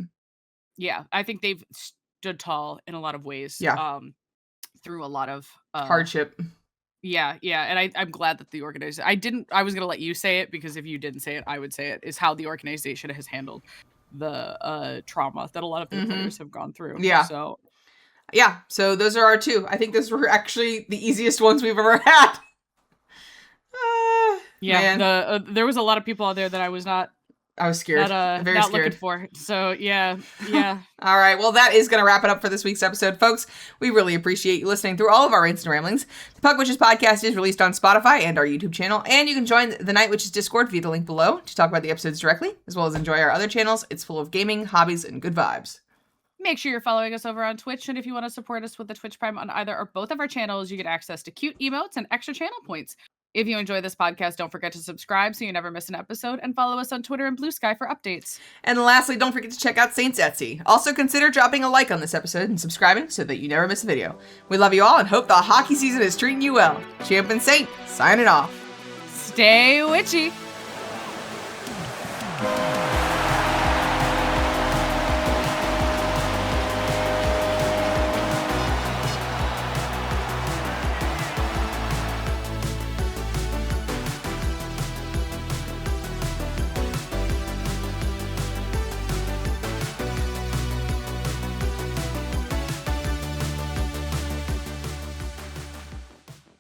Yeah, I think they've stood tall in a lot of ways. Yeah. Through a lot of hardship. Yeah, and I'm glad that the organization. I was gonna let you say it because if you didn't say it, I would say it. Is how the organization has handled the trauma that a lot of their players have gone through. Yeah. So those are our two. I think those were actually the easiest ones we've ever had. There was a lot of people out there that I was scared. Very scared. Looking for. So yeah. All right. Well, that is going to wrap it up for this week's episode, folks. We really appreciate you listening through all of our rants and ramblings. The Puck Witches podcast is released on Spotify and our YouTube channel, and you can join the Night Witches Discord via the link below to talk about the episodes directly, as well as enjoy our other channels. It's full of gaming, hobbies, and good vibes. Make sure you're following us over on Twitch, and if you want to support us with the Twitch Prime on either or both of our channels, you get access to cute emotes and extra channel points. If you enjoy this podcast, don't forget to subscribe so you never miss an episode, and follow us on Twitter and Blue Sky for updates. And lastly, don't forget to check out Saint's Etsy. Also consider dropping a like on this episode and subscribing so that you never miss a video. We love you all and hope the hockey season is treating you well. Champ and Saint, signing off. Stay witchy.